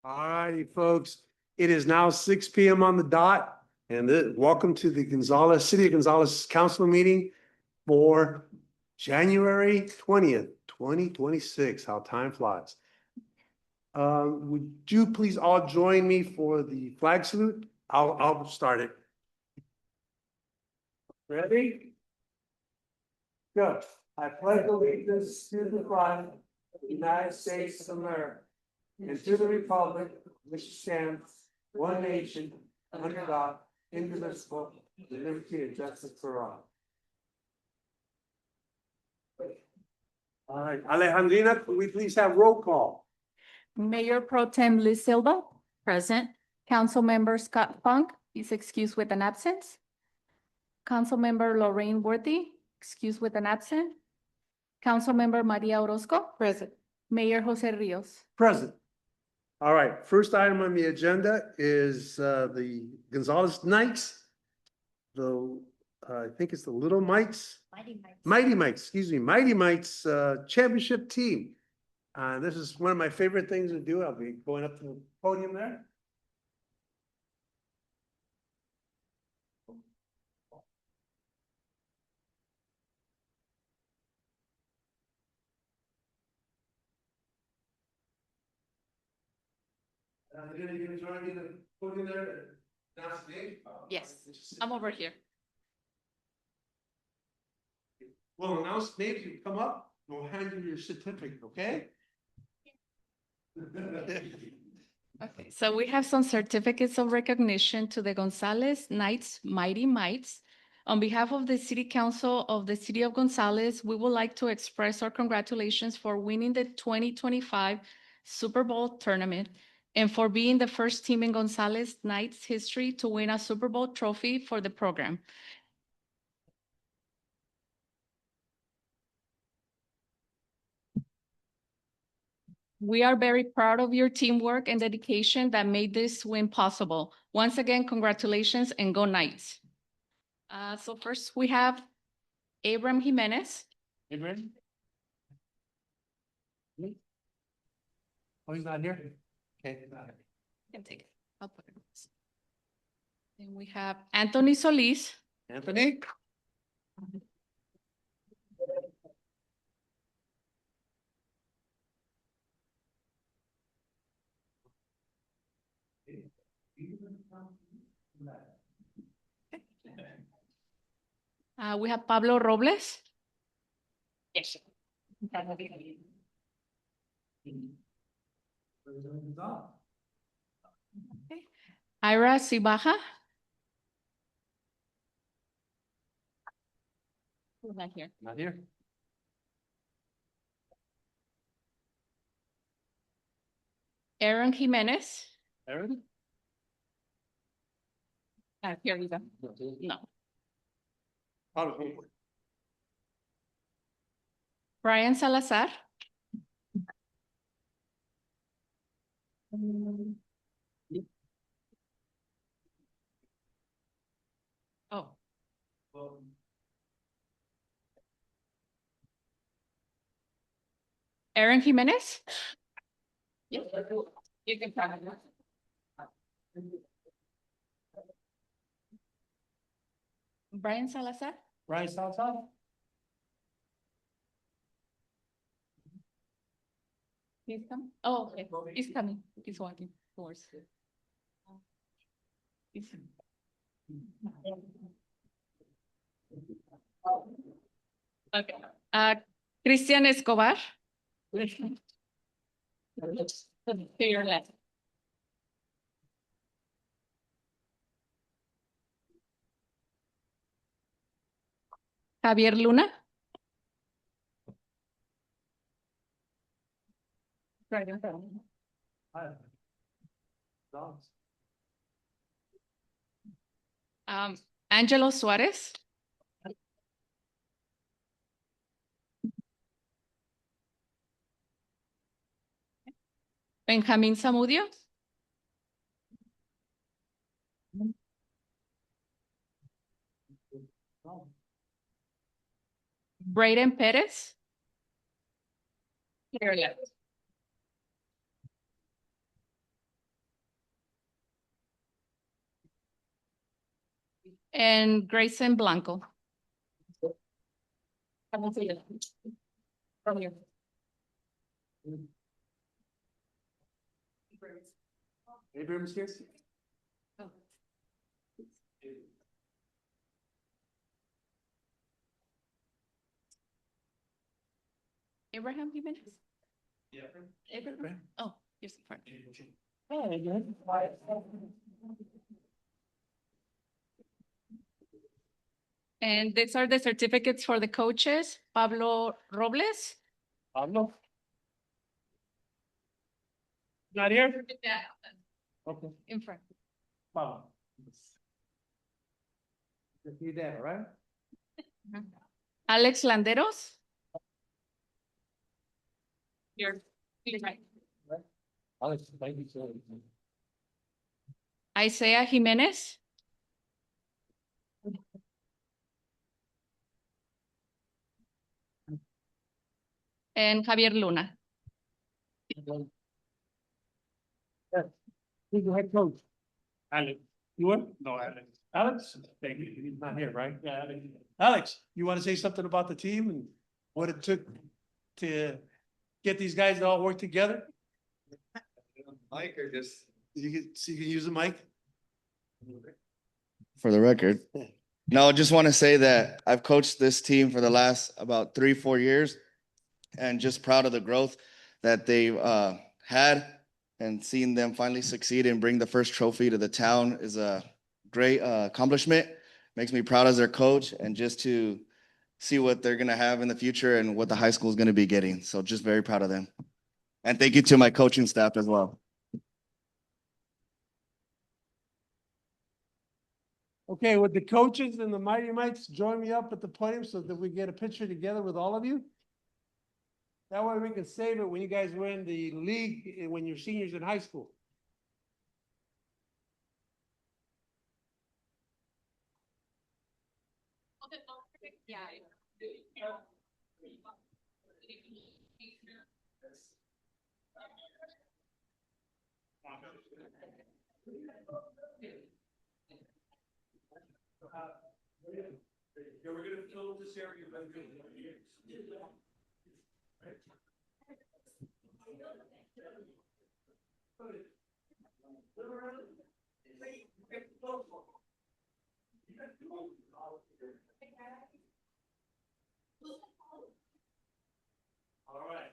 All righty, folks. It is now 6 p.m. on the dot, and welcome to the City of Gonzales Council meeting for January 20th, 2026. How time flies. Would you please all join me for the flag salute? I'll start it. Ready? Go. I pledge allegiance to the flag of the United States of America and to the republic which stands one nation under God, indivisible, with liberty and justice for all. All right, Alejandrina, could we please have roll call? Mayor Pro Tem Liz Silva, present. Councilmember Scott Funk is excused with an absence. Councilmember Lorraine Worthy, excused with an absent. Councilmember Maria Orozco, present. Mayor Jose Rios. Present. All right, first item on the agenda is the Gonzales Knights. I think it's the Little Mites. Mighty Mites, excuse me, Mighty Mites championship team. This is one of my favorite things to do. I'll be going up to the podium there. You're gonna join me in the podium there? Yes, I'm over here. Well, announce names, you come up, we'll hand you your certificate, okay? Okay, so we have some certificates of recognition to the Gonzales Knights Mighty Mites. On behalf of the City Council of the City of Gonzales, we would like to express our congratulations for winning the 2025 Super Bowl tournament and for being the first team in Gonzales Knights history to win a Super Bowl trophy for the program. We are very proud of your teamwork and dedication that made this win possible. Once again, congratulations and go Knights. So first we have Abram Jimenez. Adrian? Oh, he's not here? Okay. You can take it. I'll put it. Then we have Anthony Solis. Anthony? We have Pablo Robles. Yes. Okay. Ira Sibaja. Not here. Not here. Aaron Jimenez. Aaron? Here you go. No. Brian Salazar. Oh. Aaron Jimenez? Yes. You can try it. Brian Salazar? Brian Salazar? He's coming? Oh, okay. He's coming. He's walking towards. He's... Okay. Christian Escobar. To your left. Javier Luna. Right in front. Angelo Suarez. Benjamin Zamudio. Brayden Perez. Here left. And Grayson Blanco. From here. Abrams here? Abraham Jimenez? Yeah. Abraham? Oh, you're so far. And these are the certificates for the coaches. Pablo Robles. Pablo? Not here? Okay. In front. Pablo. You there, right? Alex Landeros. Here. Right. Alex, thank you, sir. Isaiah Jimenez. And Javier Luna. Who's the head coach? Alex. You were? No, Alex. Alex? Thank you. He's not here, right? Yeah, Alex. Alex, you want to say something about the team and what it took to get these guys to all work together? Mike or just? You can, so you can use the mic? For the record. No, just want to say that I've coached this team for the last about 3-4 years and just proud of the growth that they've had, and seeing them finally succeed and bring the first trophy to the town is a great accomplishment. Makes me proud as their coach, and just to see what they're going to have in the future and what the high school is going to be getting. So just very proud of them. And thank you to my coaching staff as well. Okay, would the coaches and the Mighty Mites join me up at the podium so that we get a picture together with all of you? That way we can save it when you guys win the league, when you're seniors in high school. Yeah. Yeah, we're gonna fill this area. All right.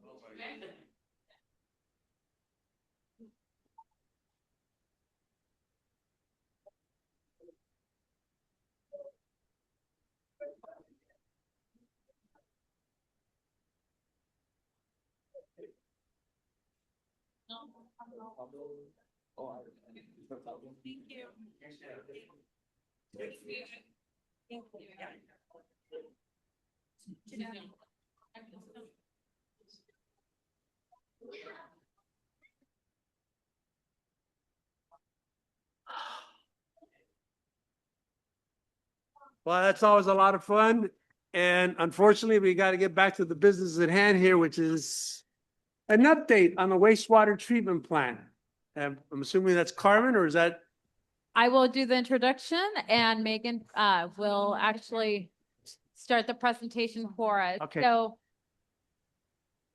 Over there. Thank you. Well, that's always a lot of fun. And unfortunately, we got to get back to the business at hand here, which is an update on the wastewater treatment plant. I'm assuming that's Carmen, or is that? I will do the introduction and Megan will actually start the presentation for us. Okay. So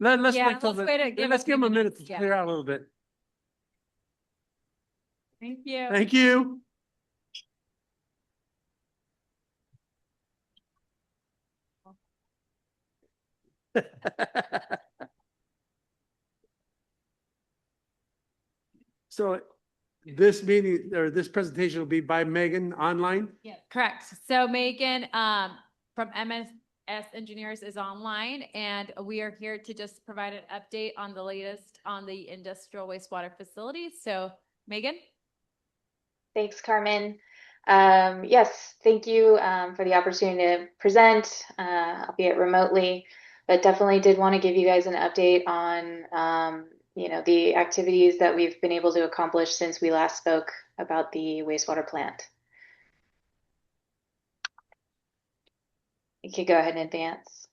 Let's Yeah, wait till let's wait to give let's a give few them a minute to minutes, yeah. clear out a little bit. thank you. Thank you. So this meeting or this presentation will be by Megan online? Yeah, correct. So Megan from MSS Engineers is online, and we are here to just provide an update on the latest on the industrial wastewater facility. So Megan? Thanks, Carmen. Yes, thank you for the opportunity to present, albeit remotely, but definitely did want to give you guys an update on the activities that we've been able to accomplish since we last spoke about the wastewater plant. You could go ahead and advance.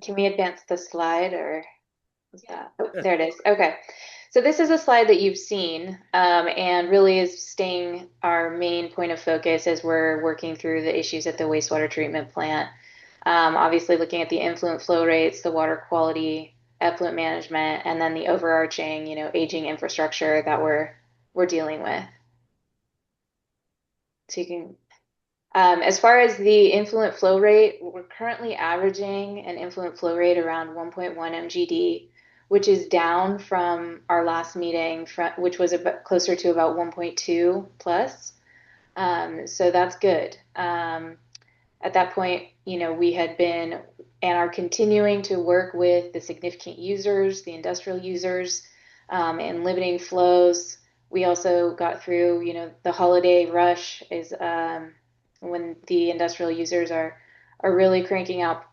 Can we advance the slide or is that? Oh, there it is. Okay. So this is a slide that you've seen and really is staying our main point of focus as we're working through the issues at the wastewater treatment plant. Obviously looking at the influent flow rates, the water quality, effluent management, and then the overarching, aging infrastructure that we're dealing with. So you can as far as the influent flow rate, we're currently averaging an influent flow rate around 1.1 MGD, which is down from our last meeting, which was closer to about 1.2 plus. So that's good. At that point, we had been and are continuing to work with the significant users, the industrial users, and limiting flows. We also got through, the holiday rush is when the industrial users are really cranking out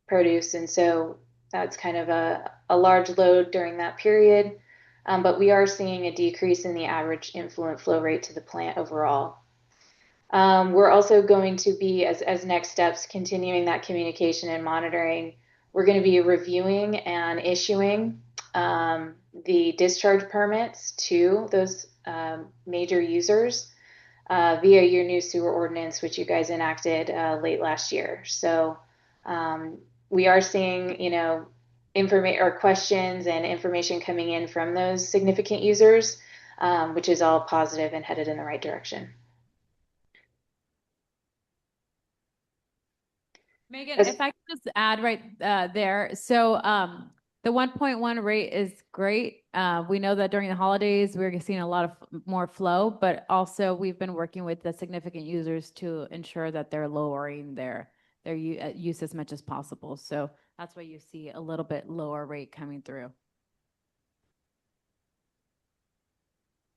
produce, and so that's kind of a large load during that period. But we are seeing a decrease in the average influent flow rate to the plant overall. We're also going to be, as next steps, continuing that communication and monitoring. We're going to be reviewing and issuing the discharge permits to those major users via your new sewer ordinance, which you guys enacted late last year. So we are seeing, information or questions and information coming in from those significant users, which is all positive and headed in the right direction. Megan, if I could just add right there. So the 1.1 rate is great. We know that during the holidays, we're seeing a lot of more flow, but also we've been working with the significant users to ensure that they're lowering their use as much as possible. So that's why you see a little bit lower rate coming through.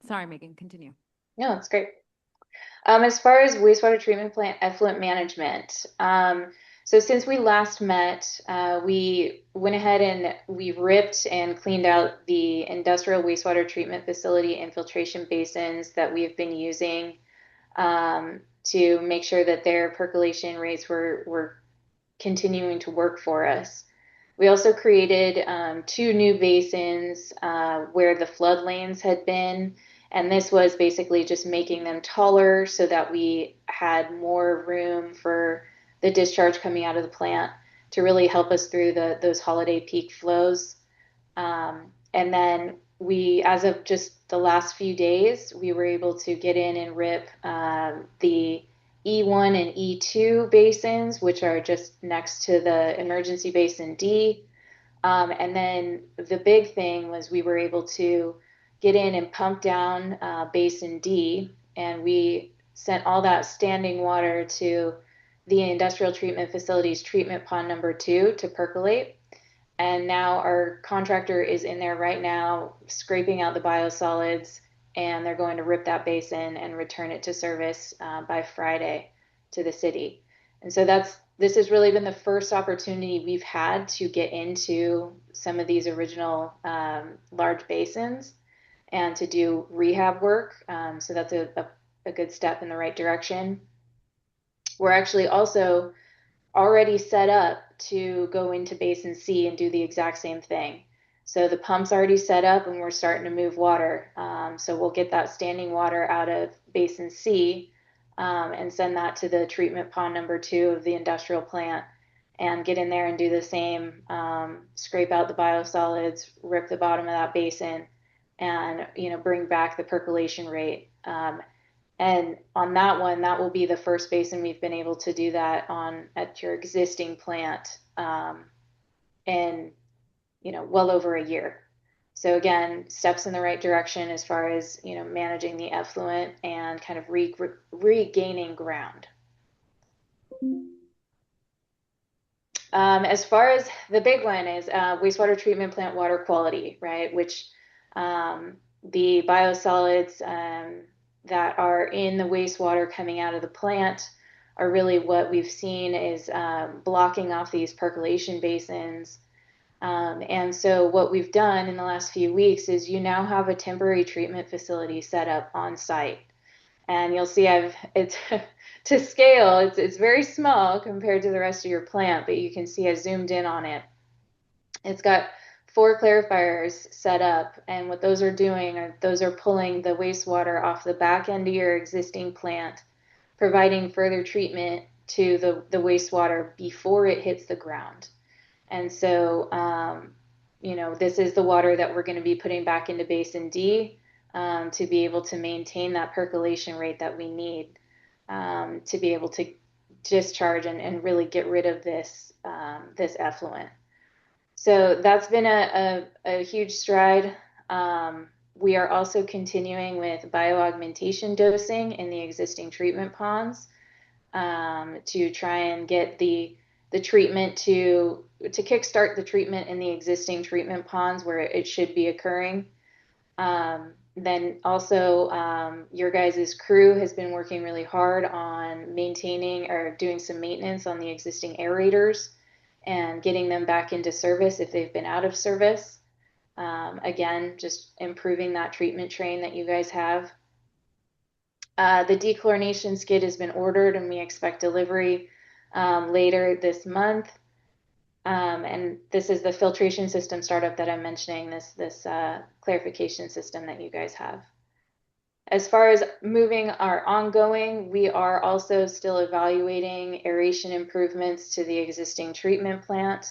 Sorry, Megan, continue. No, that's great. As far as wastewater treatment plant effluent management, so since we last met, we went ahead and we ripped and cleaned out the industrial wastewater treatment facility infiltration basins that we've been using to make sure that their percolation rates were continuing to work for us. We also created 2 new basins where the flood lanes had been. And this was basically just making them taller so that we had more room for the discharge coming out of the plant to really help us through those holiday peak flows. And then as of just the last few days, we were able to get in and rip the E1 and E2 basins, which are just next to the emergency basin D. And then the big thing was we were able to get in and pump down basin D, and we sent all that standing water to the industrial treatment facility's treatment pond number 2 to percolate. And now our contractor is in there right now scraping out the biosolids, and they're going to rip that basin and return it to service by Friday to the city. And so this has really been the first opportunity we've had to get into some of these original large basins and to do rehab work. So that's a good step in the right direction. We're actually also already set up to go into Basin C and do the exact same thing. So the pump's already set up and we're starting to move water. So we'll get that standing water out of Basin C and send that to the treatment pond number 2 of the industrial plant and get in there and do the same, scrape out the biosolids, rip the bottom of that basin, and bring back the percolation rate. And on that one, that will be the first basin we've been able to do that on at your existing plant in well over a year. So again, steps in the right direction as far as managing the effluent and kind of regaining ground. As far as the big one is wastewater treatment plant water quality, right? Which the biosolids that are in the wastewater coming out of the plant are really what we've seen is blocking off these percolation basins. And so what we've done in the last few weeks is you now have a temporary treatment facility set up on site. And you'll see it's to scale, it's very small compared to the rest of your plant, but you can see I zoomed in on it. It's got 4 clarifiers set up, and what those are doing are those are pulling the wastewater off the back end of your existing plant, providing further treatment to the wastewater before it hits the ground. And so, this is the water that we're going to be putting back into Basin D to be able to maintain that percolation rate that we need to be able to discharge and really get rid of this effluent. So that's been a huge stride. We are also continuing with bioaugmentation dosing in the existing treatment ponds to try and get the treatment to kickstart the treatment in the existing treatment ponds where it should be occurring. Then also your guys' crew has been working really hard on maintaining or doing some maintenance on the existing aerators and getting them back into service if they've been out of service. Again, just improving that treatment train that you guys have. The dechlorination skid has been ordered and we expect delivery later this month. And this is the filtration system startup that I'm mentioning, this clarification system that you guys have. As far as moving our ongoing, we are also still evaluating aeration improvements to the existing treatment plant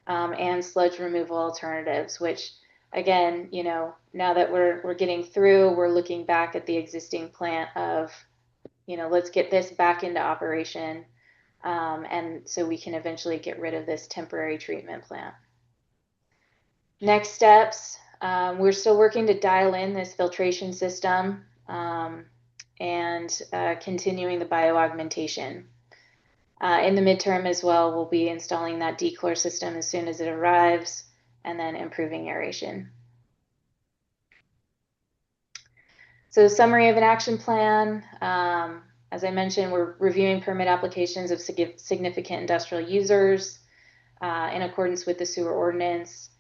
and sludge removal alternatives, which again, now that we're getting through, we're looking back at the existing plant of, let's get this back into operation. And so we can eventually get rid of this temporary treatment plant. Next steps, we're still working to dial in this filtration system and continuing the bioaugmentation. In the midterm as well, we'll be installing that dechlor system as soon as it arrives and then improving aeration. So summary of an action plan. As I mentioned, we're reviewing permit applications of significant industrial users in accordance with the sewer ordinance.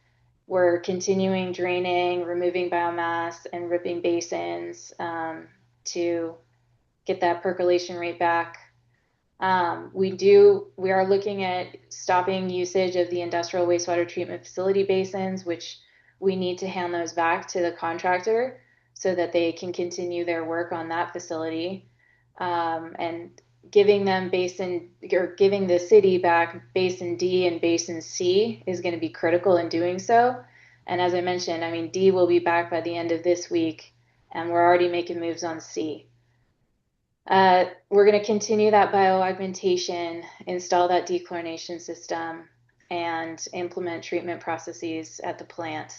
We're continuing draining, removing biomass, and ripping basins to get that percolation rate back. We are looking at stopping usage of the industrial wastewater treatment facility basins, which we need to hand those back to the contractor so that they can continue their work on that facility. And giving them giving the city back Basin D and Basin C is going to be critical in doing so. And as I mentioned, D will be back by the end of this week, and we're already making moves on C. We're going to continue that bioaugmentation, install that dechlorination system, and implement treatment processes at the plant.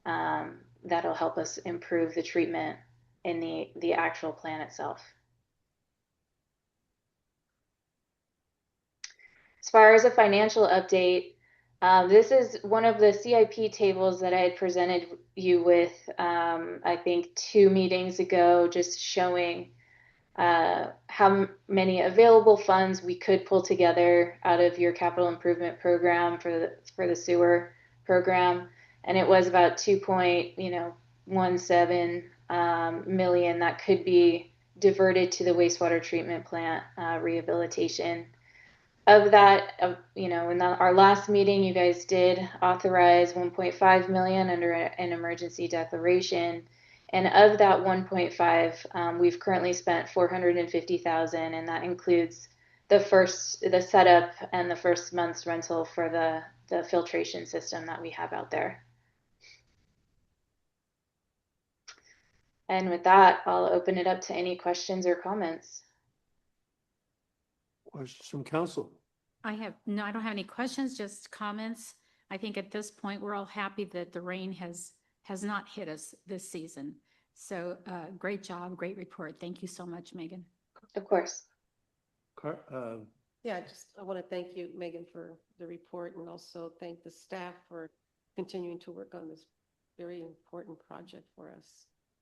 That'll help us improve the treatment in the actual plant itself. As far as a financial update, this is one of the CIP tables that I had presented you with, I think 2 meetings ago, just showing how many available funds we could pull together out of your capital improvement program for the sewer program. And it was about 2.17 million that could be diverted to the wastewater treatment plant rehabilitation. Of that, in our last meeting, you guys did authorize 1.5 million under an emergency declaration. And of that 1.5, we've currently spent 450,000, and that includes the setup and the first month's rental for the filtration system that we have out there. And with that, I'll open it up to any questions or comments. Questions from council? I don't have any questions, just comments. I think at this point, we're all happy that the rain has not hit us this season. So great job, great report. Thank you so much, Megan. Of course. Yeah, I want to thank you, Megan, for the report and also thank the staff for continuing to work on this very important project for us.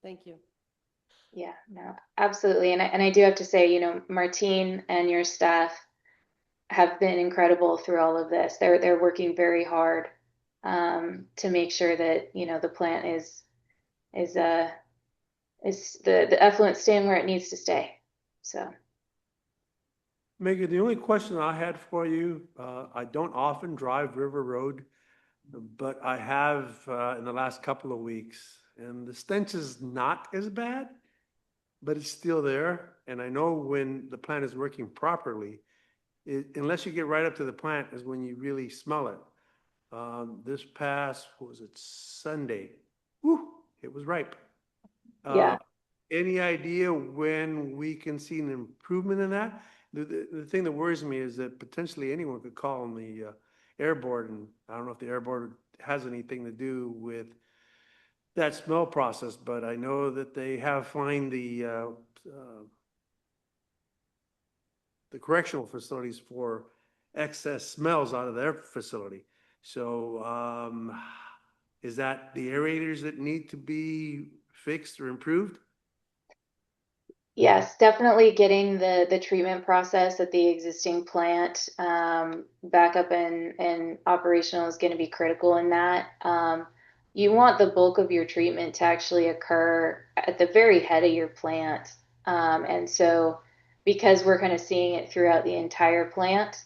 Thank you. Yeah, no, absolutely. And I do have to say, you know, Martine and your staff have been incredible through all of this. They're working very hard to make sure that, you know, the plant is the effluent staying where it needs to stay. So Megan, the only question I had for you, I don't often drive River Road, but I have in the last couple of weeks, and the stench is not as bad, but it's still there. And I know when the plant is working properly, unless you get right up to the plant is when you really smell it. This past, what was it, Sunday? Whew, it was ripe. yeah. Any idea when we can see an improvement in that? The thing that worries me is that potentially anyone could call on the air board, and I don't know if the air board has anything to do with that smell process, but I know that they have fined the correctional facilities for excess smells out of their facility. So is that the aerators that need to be fixed or improved? Yes, definitely getting the treatment process at the existing plant back up and operational is going to be critical in that. You want the bulk of your treatment to actually occur at the very head of your plant. And so because we're kind of seeing it throughout the entire plant,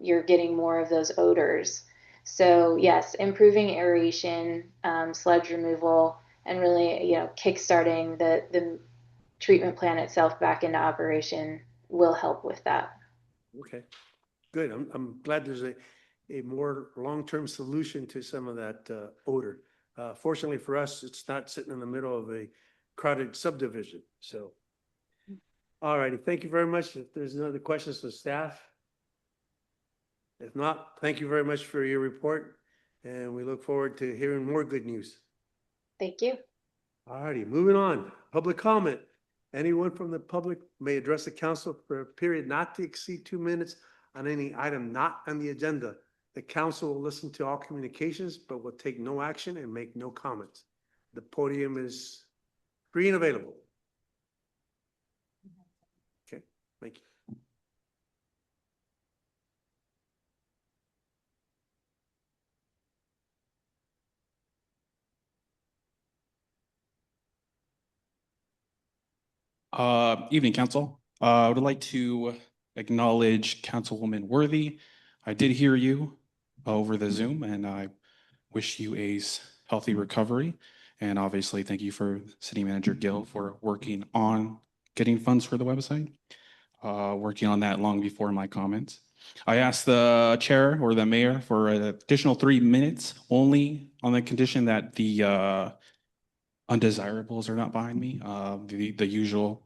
you're getting more of those odors. So yes, improving aeration, sludge removal, and really, you know, kickstarting the treatment plant itself back into operation will help with that. Okay, good. I'm glad there's a more long-term solution to some of that odor. Fortunately for us, it's not sitting in the middle of a crowded subdivision, so. All righty, thank you very much. If there's no other questions to staff. If not, thank you very much for your report, and we look forward to hearing more good news. Thank you. All righty, moving on. Public comment. Anyone from the public may address the council for a period not to exceed 2 minutes on any item not on the agenda. The council will listen to all communications, but will take no action and make no comments. The podium is free and available. Okay, thank you. Evening, council. I would like to acknowledge Councilwoman Worthy. I did hear you over the Zoom, and I wish you a healthy recovery. And obviously, thank you for City Manager Gill for working on getting funds for the website. Working on that long before my comments. I asked the chair or the mayor for an additional 3 minutes only on the condition that the undesirables are not behind me. The usual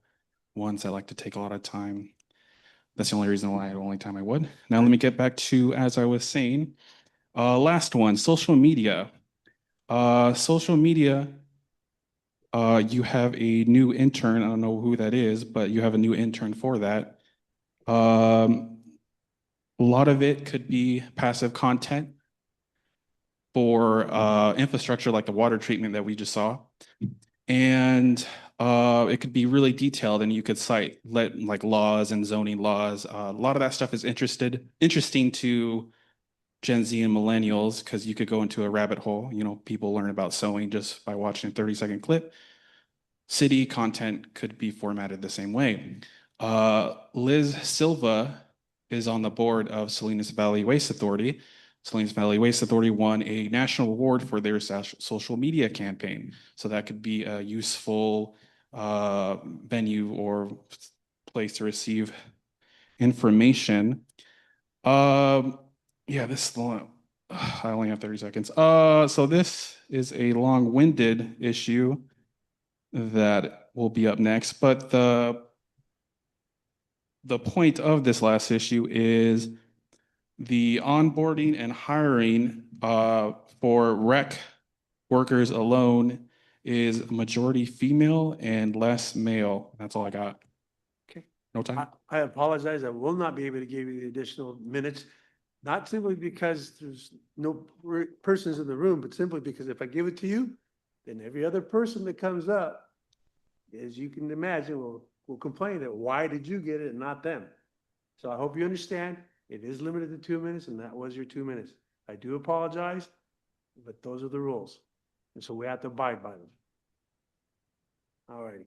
ones that like to take a lot of time. That's the only reason why the only time I would. Now let me get back to, as I was saying, last one, social media. Social media, you have a new intern. I don't know who that is, but you have a new intern for that. A lot of it could be passive content for infrastructure like the water treatment that we just saw. And it could be really detailed, and you could cite like laws and zoning laws. A lot of that stuff is interesting to Gen Z and millennials because you could go into a rabbit hole. You know, people learn about sewing just by watching a 30-second clip. City content could be formatted the same way. Liz Silva is on the board of Salinas Valley Waste Authority. Salinas Valley Waste Authority won a national award for their social media campaign. So that could be a useful venue or place to receive information. Yeah, this long, I only have 30 seconds. So this is a long-winded issue that will be up next, but the point of this last issue is the onboarding and hiring for rec workers alone is majority female and less male. That's all I got. Okay, No time? I apologize. I will not be able to give you the additional minutes. Not simply because there's no persons in the room, but simply because if I give it to you, then every other person that comes up, as you can imagine, will complain that why did you get it and not them? So I hope you understand, it is limited to 2 minutes and that was your 2 minutes. I do apologize, but those are the rules. And so we have to abide by them. All righty.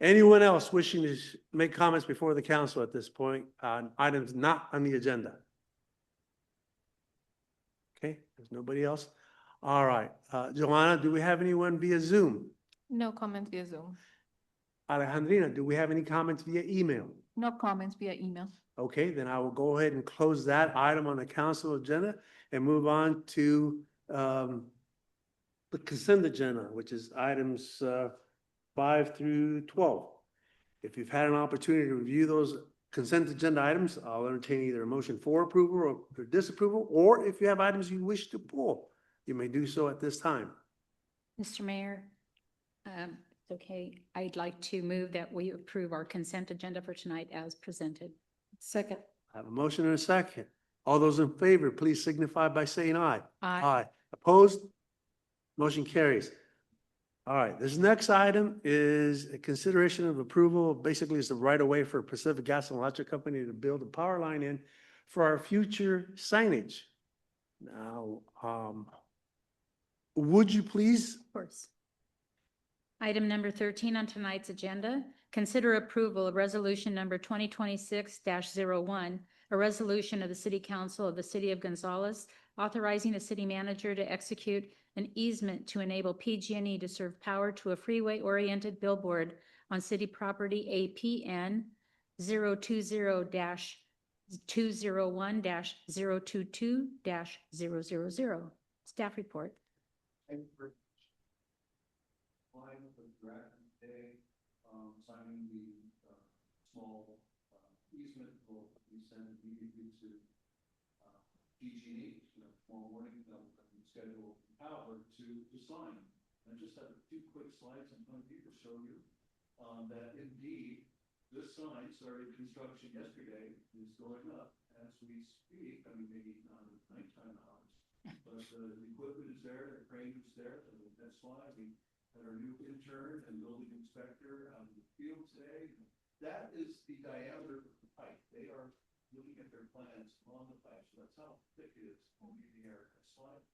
Anyone else wishing to make comments before the council at this point on items not on the agenda? Okay, there's nobody else. All right, Joanna, do we have anyone via Zoom? No comments via Zoom. Alejandrina, do we have any comments via email? No comments via email. Okay, then I will go ahead and close that item on the council agenda and move on to the consent agenda, which is items 5 through 12. If you've had an opportunity to review those consent agenda items, I'll entertain either a motion for approval or disapproval, or if you have items you wish to pull, you may do so at this time. Mr. Mayor, it's okay. I'd like to move that we approve our consent agenda for tonight as presented. Second. I have a motion and a second. All those in favor, please signify by saying aye. Aye. Opposed? Motion carries. All right, this next item is a consideration of approval. Basically, it's the right of way for Pacific Gas and Electric Company to build a power line in for our future signage. Now, would you please? Of course. Item number 13 on tonight's agenda, consider approval of resolution number 2026-01, a resolution of the City Council of the City of Gonzales authorizing the city manager to execute an easement to enable PG&E to serve power to a freeway-oriented billboard on city property APN 020-201-022-000. Staff report. Signing the small easement will be sent immediately to PG&E, tomorrow morning, they'll schedule power to sign. And just have a few quick slides I'm going to show you that indeed this sign started construction yesterday, is going up as we speak. I mean, maybe not at nighttime hours, but the equipment is there, the crane is there, and that's why we had our new intern and building inspector out in the field today. That is the diameter of the pipe. They are looking at their plans on the pipe, so that's how thick it is over the air. Next slide.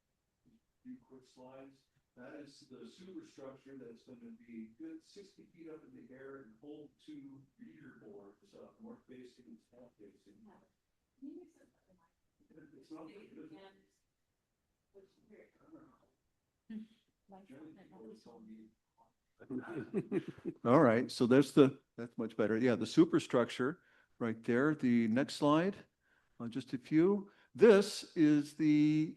A few quick slides. That is the superstructure that's going to be good 60 feet up in the air and hold 2 reader boards, north facing and south facing. It's not All right, so that's much better. Yeah, the superstructure right there. The next slide, just a few. This is the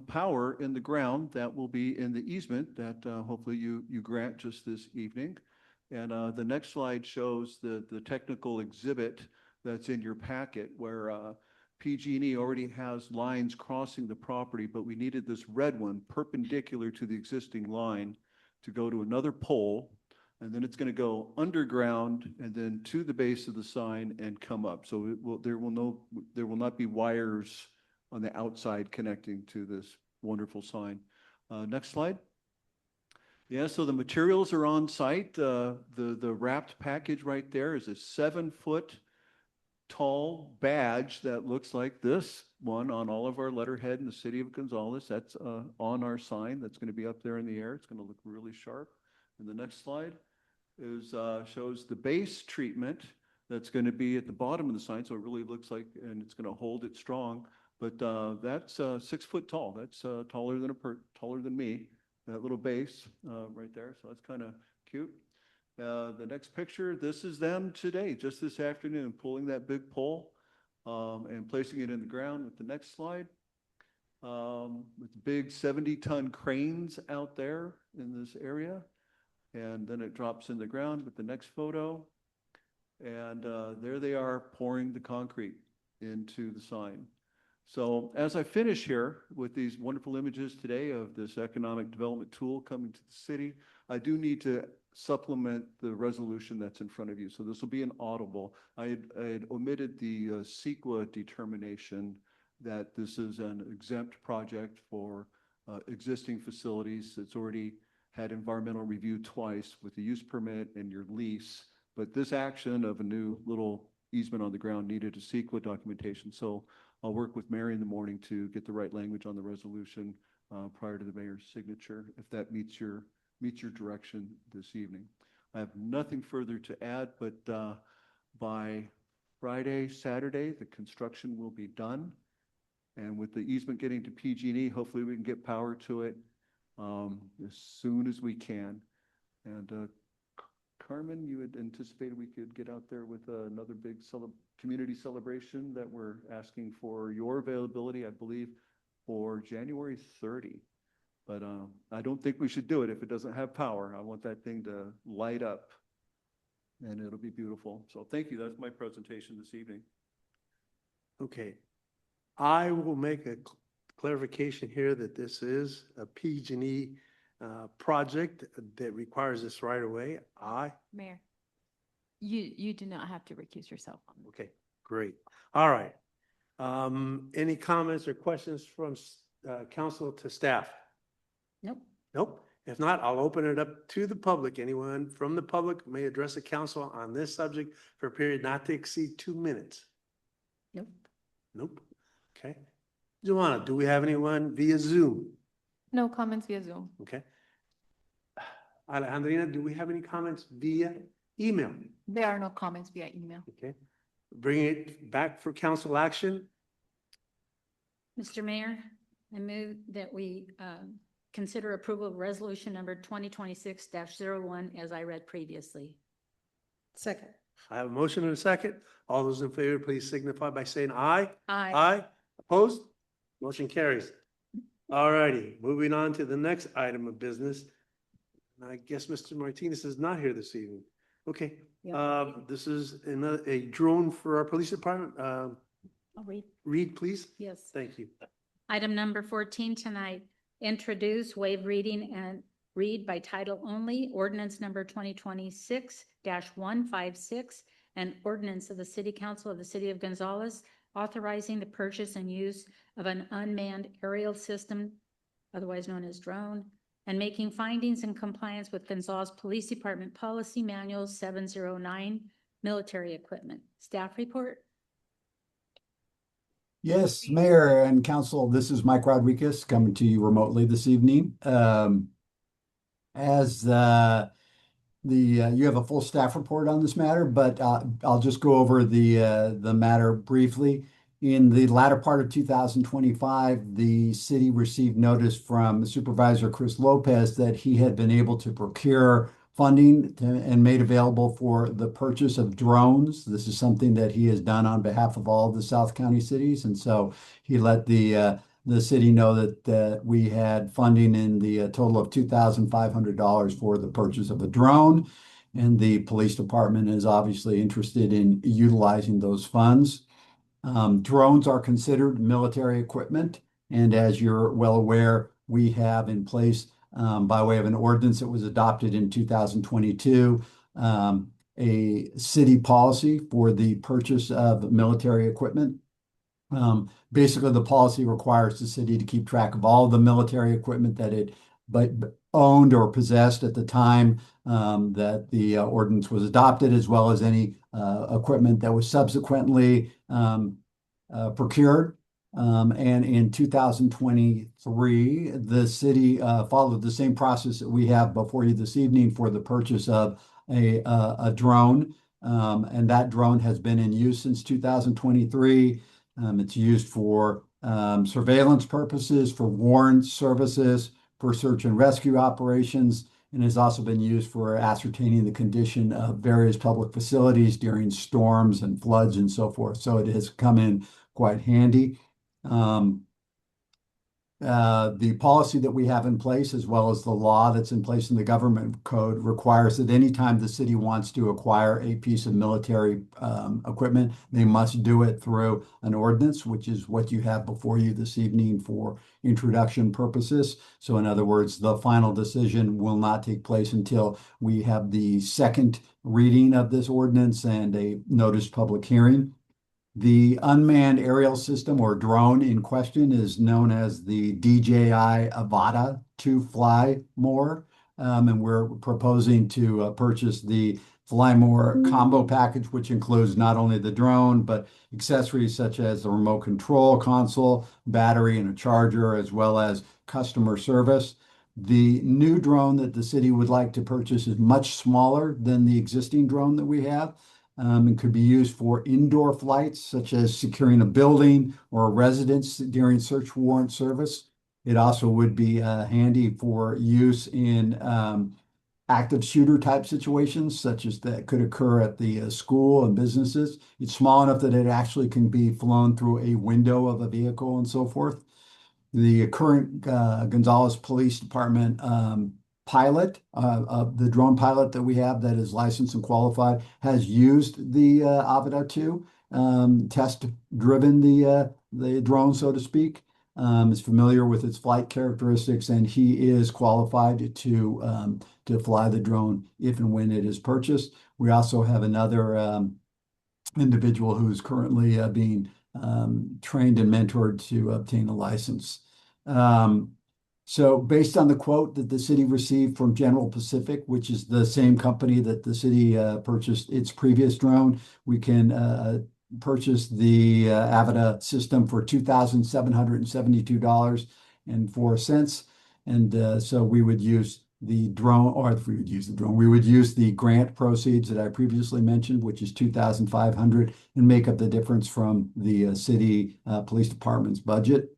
power in the ground that will be in the easement that hopefully you grant just this evening. And the next slide shows the technical exhibit that's in your packet where PG&E already has lines crossing the property, but we needed this red one perpendicular to the existing line to go to another pole, and then it's going to go underground and then to the base of the sign and come up. So there will not be wires on the outside connecting to this wonderful sign. Next slide. Yeah, so the materials are on site. The wrapped package right there is a 7-foot tall badge that looks like this one on all of our letterhead in the city of Gonzales. That's on our sign. That's going to be up there in the air. It's going to look really sharp. And the next slide is shows the base treatment that's going to be at the bottom of the sign. So it really looks like, and it's going to hold it strong. But that's 6 foot tall. That's taller than me. That little base right there. So that's kind of cute. The next picture, this is them today, just this afternoon, pulling that big pole and placing it in the ground with the next slide. With big 70-ton cranes out there in this area. And then it drops in the ground with the next photo. And there they are pouring the concrete into the sign. So as I finish here with these wonderful images today of this economic development tool coming to the city, I do need to supplement the resolution that's in front of you. So this will be an audible. I had omitted the CEQA determination that this is an exempt project for existing facilities. It's already had environmental review twice with the use permit and your lease. But this action of a new little easement on the ground needed a CEQA documentation. So I'll work with Mary in the morning to get the right language on the resolution prior to the mayor's signature, if that meets your direction this evening. I have nothing further to add, but by Friday, Saturday, the construction will be done. And with the easement getting to PG&E, hopefully we can get power to it as soon as we can. And Carmen, you had anticipated we could get out there with another big community celebration that we're asking for your availability, I believe, for January 30. But I don't think we should do it if it doesn't have power. I want that thing to light up, and it'll be beautiful. So thank you. That's my presentation this evening. Okay. I will make a clarification here that this is a PG&E project that requires this right away. Mayor, you do not have to recuse yourself on this. Okay, great. All right. Any comments or questions from council to staff? Nope. Nope. If not, I'll open it up to the public. Anyone from the public may address the council on this subject for a period not to exceed 2 minutes. Nope. Nope. Okay. Joanna, do we have anyone via Zoom? No comments via Zoom. Okay. Alejandrina, do we have any comments via email? There are no comments via email. Okay. Bring it back for council action. Mr. Mayor, I move that we consider approval of resolution number 2026-01 as I read previously. Second. I have a motion and a second. All those in favor, please signify by saying aye. Aye. Aye. Opposed? Motion carries. All righty, moving on to the next item of business. And I guess Mr. Martinez is not here this evening. Okay, this is a drone for our police department. I'll read. Read, please. Yes. Thank you. Item number 14 tonight, introduce, waive reading and read by title only, ordinance number 2026-156, and ordinance of the City Council of the City of Gonzales authorizing the purchase and use of an unmanned aerial system, otherwise known as drone, and making findings in compliance with Gonzales Police Department Policy Manual 709, military equipment. Staff report. Yes, Mayor and Council, this is Mike Rodriguez coming to you remotely this evening. You have a full staff report on this matter, but I'll just go over the matter briefly. In the latter part of 2025, the city received notice from Supervisor Chris Lopez that he had been able to procure funding and made available for the purchase of drones. This is something that he has done on behalf of all of the South County cities, and so he let the city know that we had funding in the total of $2,500 for the purchase of a drone, and the police department is obviously interested in utilizing those funds. Drones are considered military equipment, and as you're well aware, we have in place, by way of an ordinance that was adopted in 2022, a city policy for the purchase of military equipment. Basically, the policy requires the city to keep track of all the military equipment that it owned or possessed at the time that the ordinance was adopted, as well as any equipment that was subsequently procured. And in 2023, the city followed the same process that we have before you this evening for the purchase of a drone. And that drone has been in use since 2023. It's used for surveillance purposes, for warrant services, for search and rescue operations, and has also been used for ascertaining the condition of various public facilities during storms and floods and so forth. So it has come in quite handy. The policy that we have in place, as well as the law that's in place in the government code, requires that anytime the city wants to acquire a piece of military equipment, they must do it through an ordinance, which is what you have before you this evening for introduction purposes. So in other words, the final decision will not take place until we have the second reading of this ordinance and a noticed public hearing. The unmanned aerial system or drone in question is known as the DJI Avata 2 Fly More. And we're proposing to purchase the Fly More combo package, which includes not only the drone, but accessories such as the remote control console, battery, and a charger, as well as customer service. The new drone that the city would like to purchase is much smaller than the existing drone that we have. And could be used for indoor flights, such as securing a building or a residence during search warrant service. It also would be handy for use in active shooter type situations, such as that could occur at the school and businesses. It's small enough that it actually can be flown through a window of a vehicle and so forth. The current Gonzales Police Department pilot, the drone pilot that we have that is licensed and qualified, has used the Avata 2, test driven the drone, so to speak, is familiar with its flight characteristics, and he is qualified to fly the drone if and when it is purchased. We also have another individual who's currently being trained and mentored to obtain a license. So based on the quote that the city received from General Pacific, which is the same company that the city purchased its previous drone, we can purchase the Avata system for $2,772.04. And so we would use the drone, or if we would use the drone, we would use the grant proceeds that I previously mentioned, which is $2,500, and make up the difference from the city police department's budget.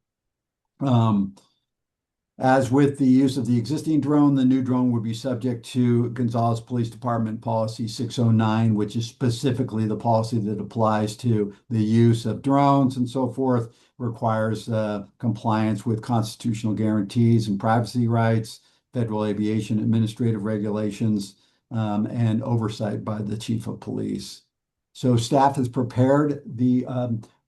As with the use of the existing drone, the new drone would be subject to Gonzales Police Department Policy 609, which is specifically the policy that applies to the use of drones and so forth, requires compliance with constitutional guarantees and privacy rights, federal aviation administrative regulations, and oversight by the chief of police. So staff has prepared the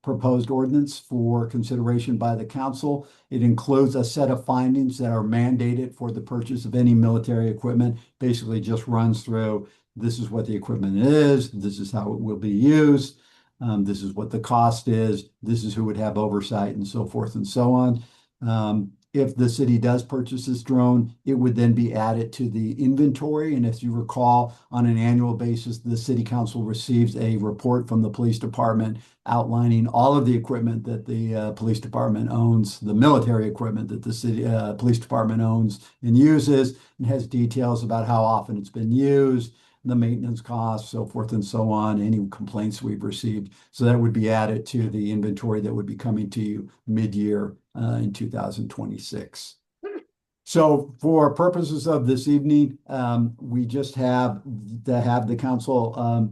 proposed ordinance for consideration by the council. It includes a set of findings that are mandated for the purchase of any military equipment. Basically just runs through, this is what the equipment is, this is how it will be used, this is what the cost is, this is who would have oversight, and so forth and so on. If the city does purchase this drone, it would then be added to the inventory. And if you recall, on an annual basis, the city council receives a report from the police department outlining all of the equipment that the police department owns, the military equipment that the city police department owns and uses, and has details about how often it's been used, the maintenance costs, so forth and so on, any complaints we've received. So that would be added to the inventory that would be coming to you mid-year in 2026. So for purposes of this evening, we just have to have the council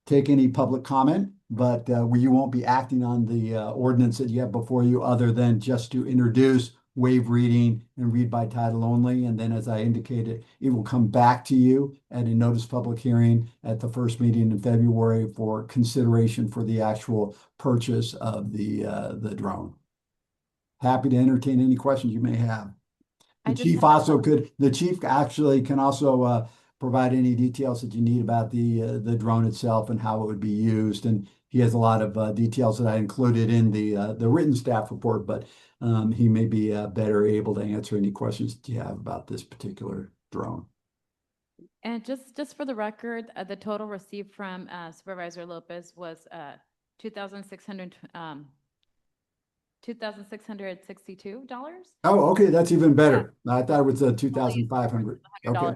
take any public comment, but you won't be acting on the ordinance that you have before you, other than just to introduce, waive reading, and read by title only. And then, as I indicated, it will come back to you at a notice public hearing at the first meeting in February for consideration for the actual purchase of the drone. Happy to entertain any questions you may have. The chief actually can also provide any details that you need about the drone itself and how it would be used. And he has a lot of details that I included in the written staff report, but he may be better able to answer any questions that you have about this particular drone. And just for the record, the total received from Supervisor Lopez was $2,662. Oh, okay, that's even better. I thought it was 2,500. Okay.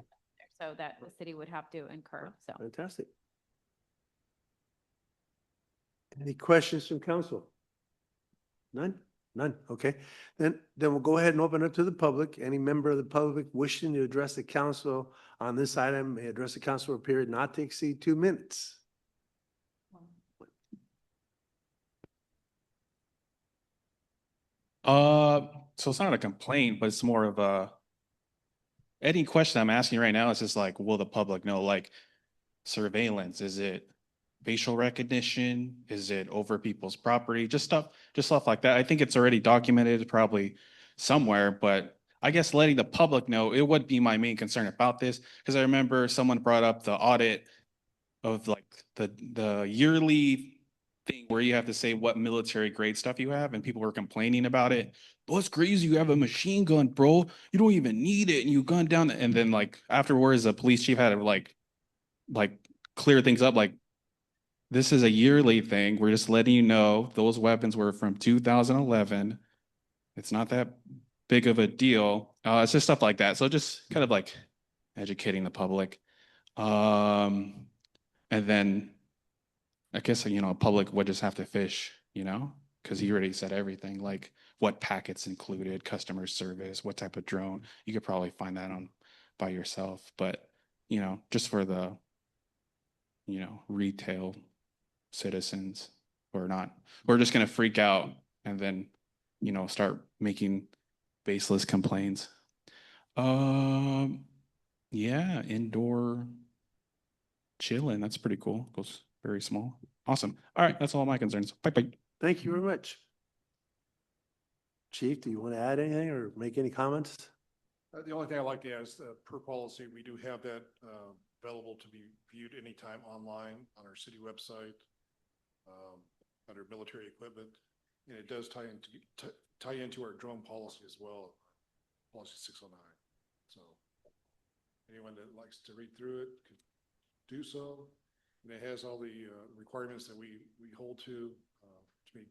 So that the city would have to incur. So Fantastic. Any questions from council? None? None. Okay. Then we'll go ahead and open it to the public. Any member of the public wishing to address the council on this item may address the council for a period not to exceed 2 minutes. so it's not a complaint, but it's more of a, any question I'm asking right now is just like, will the public know, like surveillance? Is it facial recognition? Is it over people's property? Just stuff like that. I think it's already documented probably somewhere, but I guess letting the public know, it would be my main concern about this, because I remember someone brought up the audit of like the yearly thing where you have to say what military grade stuff you have, and people were complaining about it. Oh, it's crazy. You have a machine gun, bro. You don't even need it, and you gun down. And then like afterwards, the police chief had to like clear things up. Like, this is a yearly thing. We're just letting you know those weapons were from 2011. It's not that big of a deal. It's just stuff like that. So just kind of like educating the public. And then I guess, public would just have to fish, because he already said everything, like what packets included, customer service, what type of drone. You could probably find that on by yourself, but, just for the, retail citizens who are not, we're just going to freak out and then, start making baseless complaints. Yeah, indoor chilling. That's pretty cool. Goes very small. Awesome. All right. That's all my concerns. Bye-bye. Thank you very much. Chief, do you want to add anything or make any comments? The only thing I'd like to add is per policy, we do have that available to be viewed anytime online on our city website under military equipment. And it does tie into our drone policy as well, policy 609. So anyone that likes to read through it could do so. And it has all the requirements that we hold to meet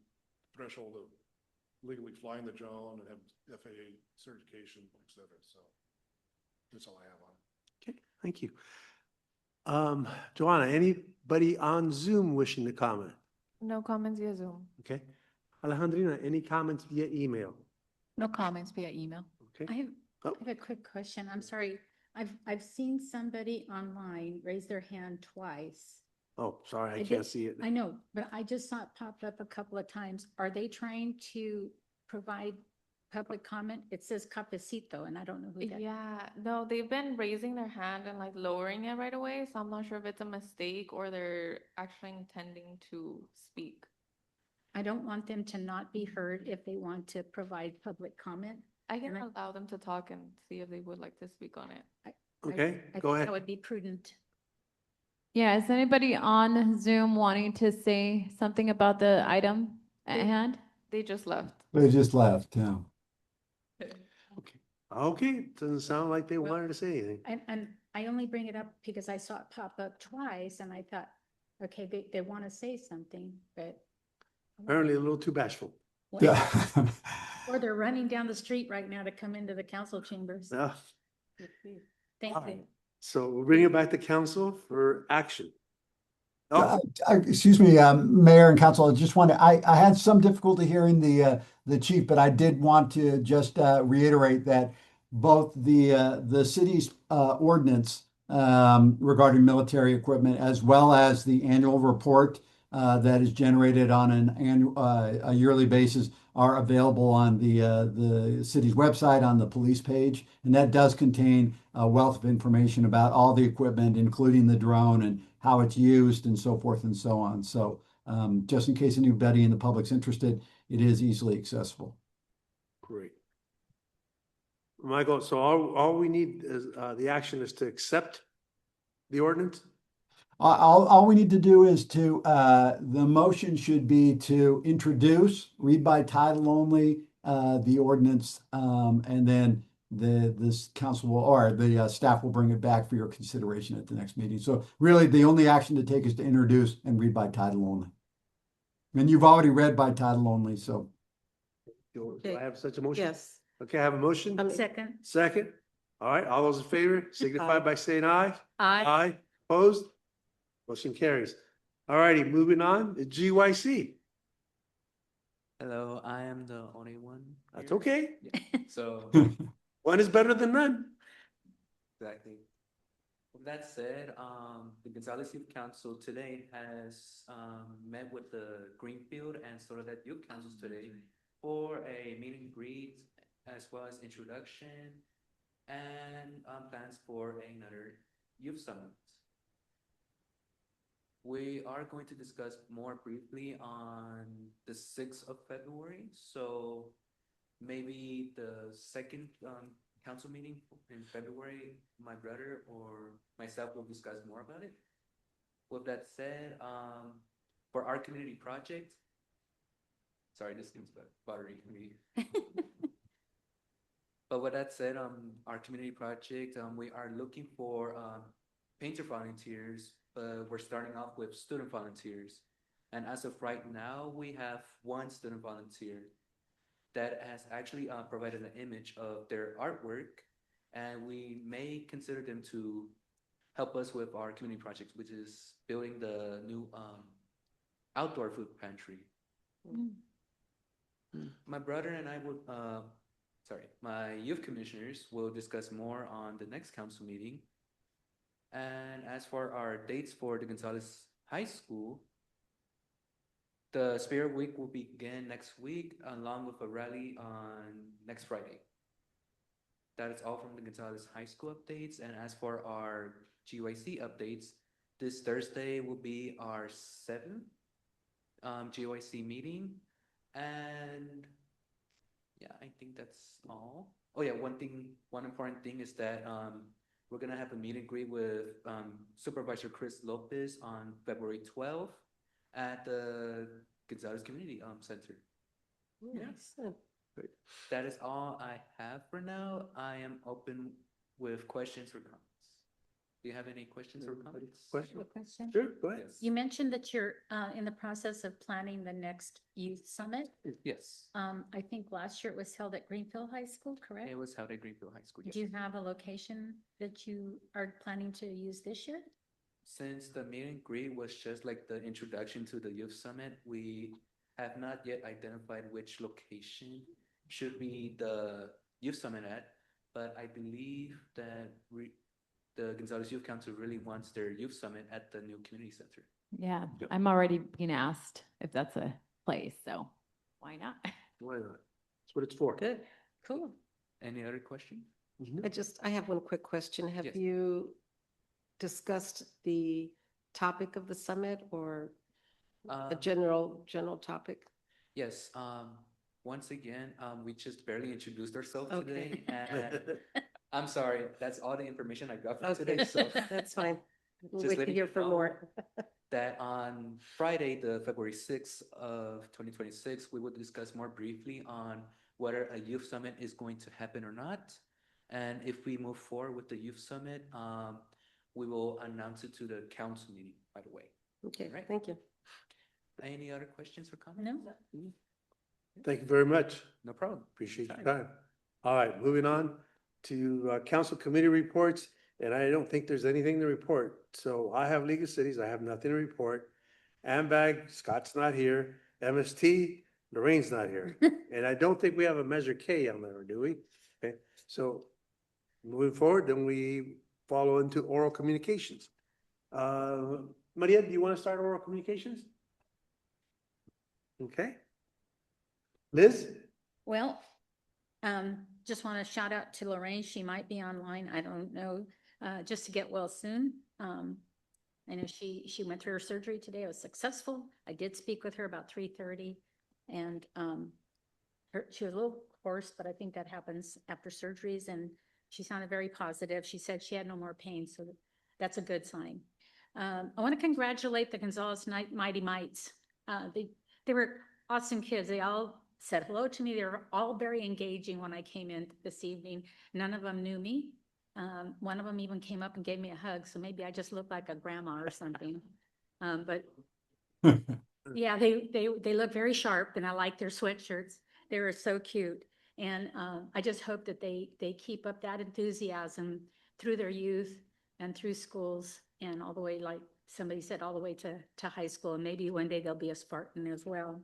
threshold of legally flying the drone and have FAA certification, et cetera. So that's all I have on it. Okay, thank you. Joanna, anybody on Zoom wishing to comment? No comments via Zoom. Okay. Alejandrina, any comments via email? No comments via email. Okay. I have Oh. I have a quick question. I'm sorry. I've seen somebody online raise their hand twice. Oh, sorry, I I can't did- see it. I know, but I just saw it pop up a couple of times. Are they trying to provide public comment? It says cafecito, and I don't know who that. Yeah, no, they've been raising their hand and like lowering it right away, so I'm not sure if it's a mistake or they're actually intending to speak. I don't want them to not be heard if they want to provide public comment. I can And I- allow them to talk and see if they would like to speak on it. Okay, I go think ahead. That would be prudent. Yeah, is anybody on Zoom wanting to say something about the item at They- hand? They just left. They just left, yeah. Okay, doesn't sound like they wanted to say anything. And I only bring it up because I saw it pop up twice and I thought, okay, they want to say something, but. Apparently a little too bashful. Well, or they're running down the street right now to come into the council chambers. Yeah. Thank All you. right. So we'll bring it back to council for action. Oh, Excuse me, Mayor and Council, I just wanted, I had some difficulty hearing the chief, but I did want to just reiterate that both the city's ordinance regarding military equipment, as well as the annual report that is generated on a yearly basis, are available on the city's website, on the police page, and that does contain a wealth of information about all the equipment, including the drone and how it's used and so forth and so on. So just in case anybody in the public's interested, it is easily accessible. great. Michael, so all we need is, the action is to accept the ordinance? All we need to do is the motion should be to introduce, read by title only, the ordinance, and then this council will, or the staff will bring it back for your consideration at the next meeting. So really, the only action to take is to introduce and read by title only. And you've already read by title only, so. Do I have such a motion? Yes. Okay, I have a motion. Second. Second. All right, all those in favor signify Aye. by saying aye. Aye. Aye, opposed? Motion carries. All righty, moving on, the GYC. Hello, I am the only one. That's here. okay. Yeah. So, One is better than none. exactly. With that said, the Gonzales Youth Council today has met with the Greenfield and Soledad Youth Councils today for a meet and greet as well as introduction and plans for another youth summit. We are going to discuss more briefly on the 6th of February. So maybe the second council meeting in February, my brother or myself will discuss more about it. With that said, for our community project, sorry, this thing's bothering me. But with that said, our community project, we are looking for painter volunteers, but we're starting off with student volunteers. And as of right now, we have one student volunteer that has actually provided an image of their artwork, and we may consider them to help us with our community project, which is building the new outdoor food pantry. My brother and I would, my youth commissioners will discuss more on the next council meeting. And as for our dates for the Gonzales High School, the Spirit Week will begin next week, along with a rally on next Friday. That is all from the Gonzales High School updates. And as for our GYC updates, this Thursday will be our 7th GYC meeting. And yeah, I think that's all. Oh yeah, one important thing is that we're gonna have a meet and greet with Supervisor Chris Lopez on February 12th at the Gonzales Community Center. Yes. That is all I have for now. I am open with questions or comments. Do you have any questions or comments? Question? A question? Sure, go ahead. You mentioned that you're in the process of planning the next youth summit. Yes, I think last year it was held at Greenfield High School, correct? it was held at Greenfield High School. Do you have a location that you are planning to use this year? Since the meet and greet was just like the introduction to the youth summit, we have not yet identified which location should be the youth summit at, but I believe that the Gonzales Youth Council really wants their youth summit at the new community center. Yeah, Yep. I'm already being asked if that's a place, so why not? Why not? That's what it's for. Good. Cool. Any other question? I have one quick question. Yes. Have you discussed the topic of the summit or a general topic? Yes, once again, we just barely introduced ourselves Okay. today. And I'm sorry, that's all the information I got for Okay, today, so. that's fine. We'll Just wait to letting hear you for know more. That on Friday, the February 6th of 2026, we will discuss more briefly on whether a youth summit is going to happen or not. And if we move forward with the youth summit, we will announce it to the council meeting right away. Okay, Right. thank you. Any other questions or comments? No? Thank you very much. No problem. Appreciate your time. All right, moving on to council committee reports, and I don't think there's anything to report. So I have League of Cities, I have nothing to report. AMBAG, Scott's not here. MST, Lorraine's not here. And I don't think we have a Measure K on there, do we? Okay, so moving forward, then we follow into oral communications. Maria, do you want to start oral communications? Okay. Liz? Well, just want to shout out to Lorraine. She might be online. I don't know. Just to get well soon. I know she went through her surgery today. It was successful. I did speak with her about 3:30, and she was a little hoarse, but I think that happens after surgeries. And she sounded very positive. She said she had no more pain, so that's a good sign. I want to congratulate the Gonzales Mighty Mites. They were awesome kids. They all said hello to me. They were all very engaging when I came in this evening. None of them knew me. One of them even came up and gave me a hug, so maybe I just look like a grandma or something. But yeah, they look very sharp, and I like their sweatshirts. They were so cute. And I just hope that they keep up that enthusiasm through their youth and through schools and all the way, like somebody said, all the way to high school. And maybe one day they'll be a Spartan as well.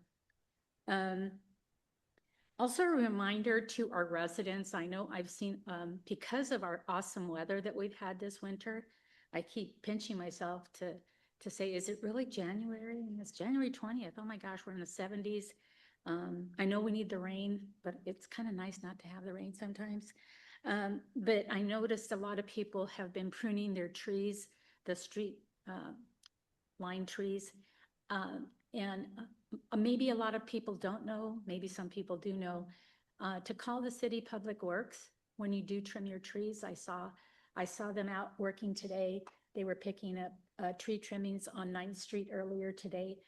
Also a reminder to our residents, I know I've seen, because of our awesome weather that we've had this winter, I keep pinching myself to say, is it really January? And it's January 20th. Oh my gosh, we're in the 70s. I know we need the rain, but it's kind of nice not to have the rain sometimes. But I noticed a lot of people have been pruning their trees, the street line trees. And maybe a lot of people don't know, maybe some people do know, to call the city Public Works when you do trim your trees. I saw them out working today. They were picking up tree trimmings on 9th Street earlier today.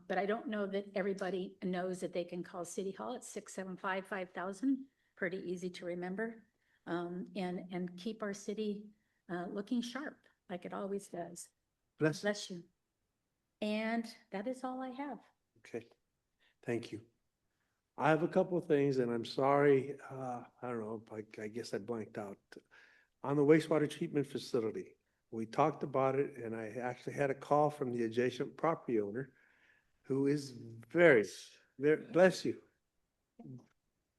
But I don't know that everybody knows that they can call City Hall at 675-5000, pretty easy to remember, and keep our city looking sharp like it always does. Bless you. And that is all I have. Okay, thank you. I have a couple of things, and I'm sorry, I don't know, I guess I blanked out. On the wastewater treatment facility, we talked about it, and I actually had a call from the adjacent property owner who is very, bless you,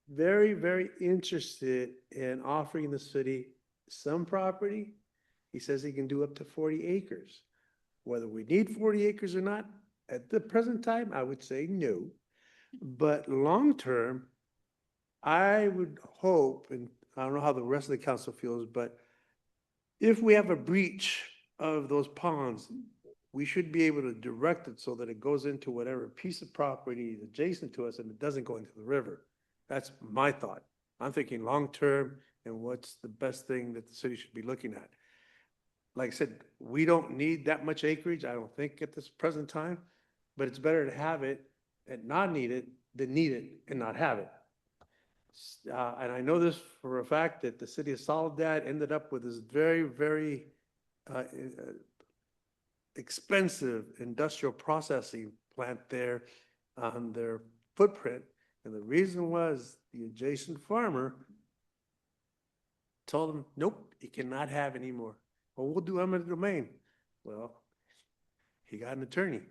very interested in offering the city some property. He says he can do up to 40 acres. Whether we need 40 acres or not, at the present time, I would say no. But long-term, I would hope, and I don't know how the rest of the council feels, but if we have a breach of those ponds, we should be able to direct it so that it goes into whatever piece of property is adjacent to us and it doesn't go into the river. That's my thought. I'm thinking long-term and what's the best thing that the city should be looking at. Like I said, we don't need that much acreage, I don't think at this present time, but it's better to have it and not need it than need it and not have it. And I know this for a fact that the city of Soledad ended up with this very expensive industrial processing plant there on their footprint. And the reason was the adjacent farmer told him, nope, you cannot have any more. Well, we'll do eminent domain. Well, he got an attorney.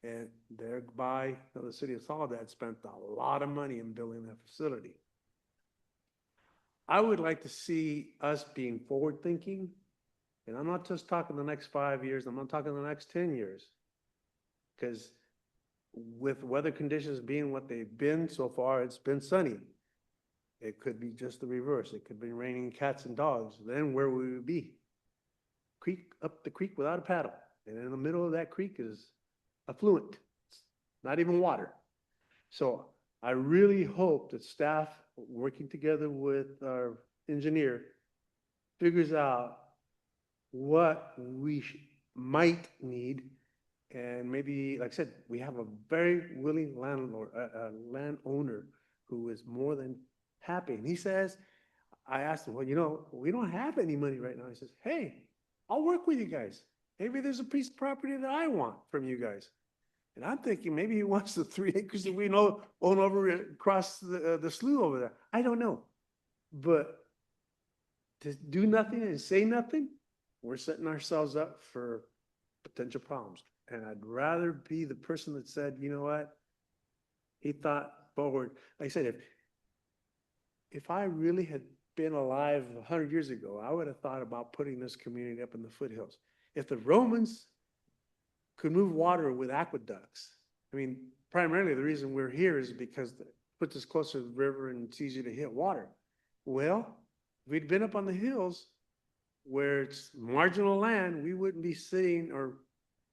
And thereby, the city of Soledad spent a lot of money in building that facility. I would like to see us being forward-thinking, and I'm not just talking the next 5 years, I'm not talking the next 10 years. Because with weather conditions being what they've been so far, it's been sunny. It could be just the reverse. It could be raining cats and dogs. Then where would we be? Up the creek without a paddle. And in the middle of that creek is affluent, it's not even water. So I really hope that staff, working together with our engineer, figures out what we might need. And maybe, like I said, we have a very willing landowner who is more than happy. And he says, I asked him, well, you know, we don't have any money right now. He says, hey, I'll work with you guys. Maybe there's a piece of property that I want from you guys. And I'm thinking maybe he wants the 3 acres that we know own over across the slough over there. I don't know. But to do nothing and say nothing, we're setting ourselves up for potential problems. And I'd rather be the person that said, you know what? He thought forward. Like I said, if I really had been alive 100 years ago, I would have thought about putting this community up in the foothills. If the Romans could move water with aqueducts, I mean, primarily the reason we're here is because it puts us closer to the river and it's easier to hit water. Well, if we'd been up on the hills where it's marginal land, we wouldn't be sitting or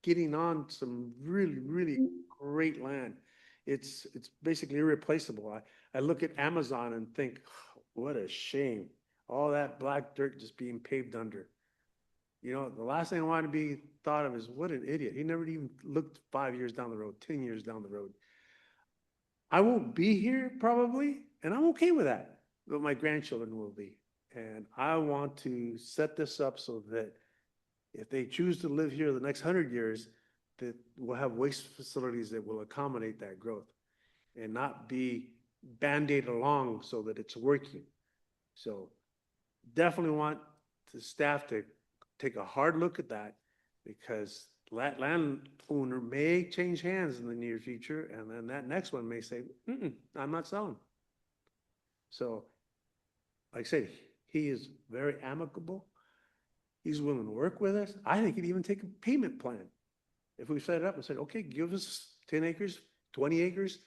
getting on some really great land. It's basically irreplaceable. I look at Amazon and think, oh, what a shame. All that black dirt just being paved under. You know, the last thing I want to be thought of is what an idiot. He never even looked 5 years down the road, 10 years down the road. I won't be here probably, and I'm okay with that, but my grandchildren will be. And I want to set this up so that if they choose to live here the next 100 years, that we'll have waste facilities that will accommodate that growth and not be band-aid along so that it's working. So definitely want the staff to take a hard look at that, because that landowner may change hands in the near future, and then that next one may say, I'm not selling. So, like I said, he is very amicable. He's willing to work with us. I think he'd even take a payment plan. If we set it up and said, okay, give us 10 acres, 20 acres,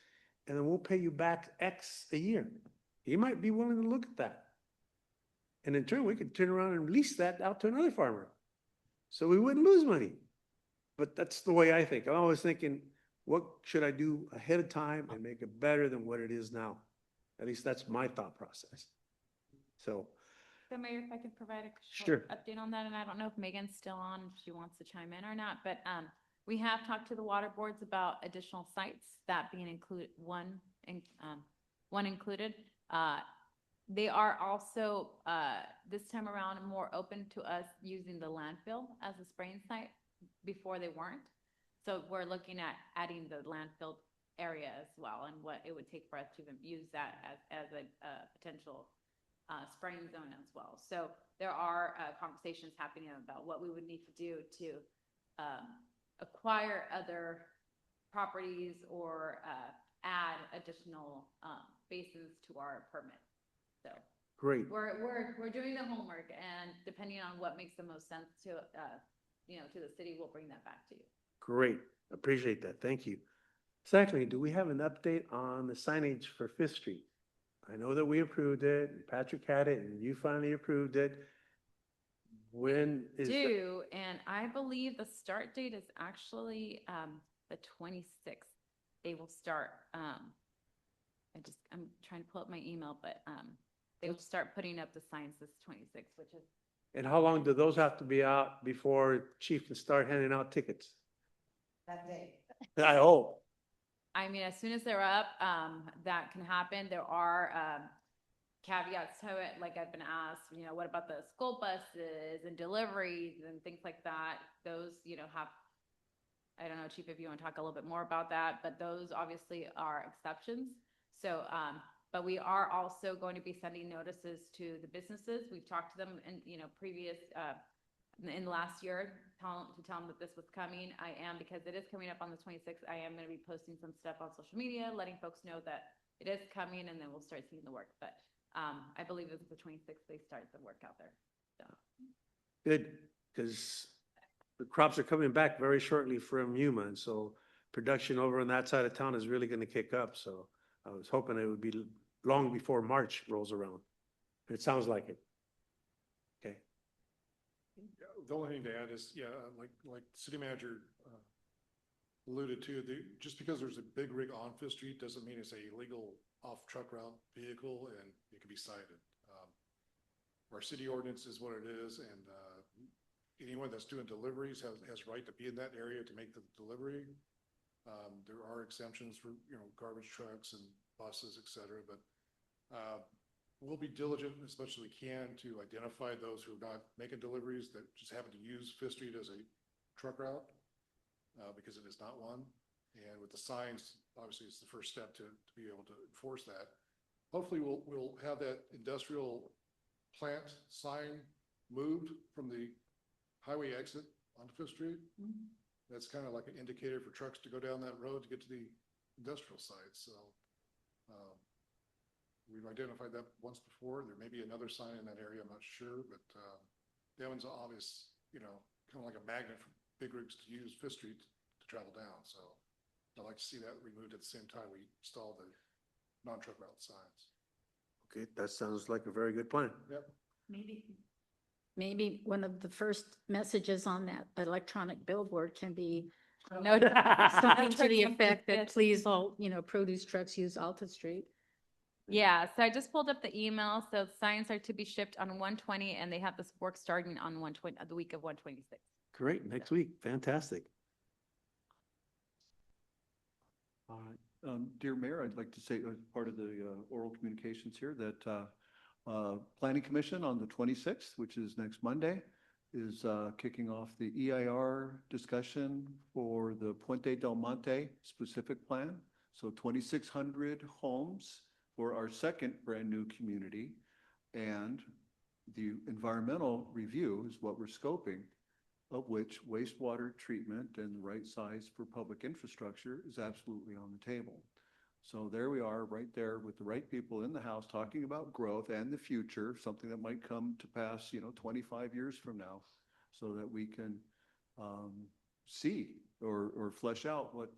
and then we'll pay you back X a year. He might be willing to look at that. And in turn, we could turn around and lease that out to another farmer. So we wouldn't lose money. But that's the way I think. I'm always thinking, what should I do ahead of time and make it better than what it is now? At least that's my thought process. So, So Mayor, if I could provide a Sure. short update on that, and I don't know if Megan's still on, if she wants to chime in or not, but we have talked to the water boards about additional sites, that being one included. They are also, this time around, more open to us using the landfill as a spraying site. Before they weren't. So we're looking at adding the landfill area as well, and what it would take for us to even use that as a potential spraying zone as well. So there are conversations happening about what we would need to do to acquire other properties or add additional basins to our permit. So great. we're doing the homework, and depending on what makes the most sense to to the city, we'll bring that back to you. Great. Appreciate that. Thank you. Secondly, do we have an update on the signage for Fifth Street? I know that we approved it, and Patrick had it, and you finally approved it. When is that? Due, and I believe the start date is actually the 26th. They will start, I'm trying to pull up my email, but they will start putting up the signs this 26th, which is And how long do those have to be out before Chief can start handing out tickets? that day. I hope. I mean, as soon as they're up, that can happen. There are caveats to it, like I've been asked, what about the school buses and deliveries and things like that? Those, have, I don't know, Chief, if you want to talk a little bit more about that, but those obviously are exceptions. So, but we are also going to be sending notices to the businesses. We've talked to them in, previous, in last year, to tell them that this was coming. I am, because it is coming up on the 26th, I am going to be posting some stuff on social media, letting folks know that it is coming, and then we'll start seeing the work. But I believe it's the 26th they start the work out there. So. Good, because the crops are coming back very shortly from Yuma, and so production over on that side of town is really going to kick up. So I was hoping it would be long before March rolls around. It sounds like it. Okay. The only thing to add is, like city manager alluded to, just because there's a big rig on Fifth Street doesn't mean it's a legal off truck route vehicle and it can be cited. Our city ordinance is what it is, and anyone that's doing deliveries has right to be in that area to make the delivery. There are exemptions for, garbage trucks and buses, et cetera, but we'll be diligent as much as we can to identify those who are not making deliveries that just happen to use Fifth Street as a truck route, because it is not one. And with the signs, obviously it's the first step to be able to enforce that. Hopefully we'll have that industrial plant sign moved from the highway exit onto Fifth Street. Mm-hmm. That's kind of like an indicator for trucks to go down that road to get to the industrial site. So we've identified that once before. There may be another sign in that area, I'm not sure, but that one's obvious, kind of like a magnet for big rigs to use Fifth Street to travel down. So I'd like to see that removed at the same time we install the non-truck route signs. Okay, that sounds like a very good plan. Yep. Maybe one of the first messages on that electronic billboard can be something to the effect that please all, produce trucks use Alta Street. Yeah, so I just pulled up the email. So signs are to be shipped on 120, and they have this work starting on 120, the week of 126. Great, next week. Fantastic. All right. Dear Mayor, I'd like to say, as part of the oral communications here, that Planning Commission on the 26th, which is next Monday, is kicking off the EIR discussion for the Puente del Monte specific plan. So 2,600 homes for our second brand new community. And the environmental review is what we're scoping, of which wastewater treatment and the right size for public infrastructure is absolutely on the table. So there we are, right there with the right people in the House talking about growth and the future, something that might come to pass, 25 years from now, so that we can see or flesh out what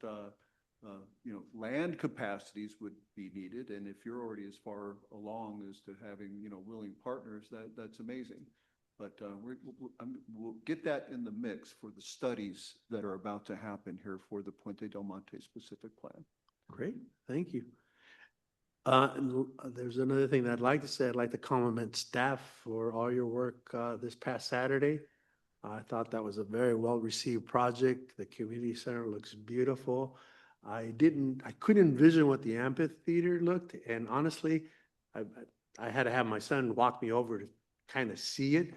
land capacities would be needed. And if you're already as far along as to having, willing partners, that's amazing. But we'll get that in the mix for the studies that are about to happen here for the Puente Del Monte specific plan. Great, thank you. There's another thing that I'd like to say. I'd like to compliment staff for all your work this past Saturday. I thought that was a very well-received project. The community center looks beautiful. I couldn't envision what the amphitheater looked, and honestly, I had to have my son walk me over to kind of see it.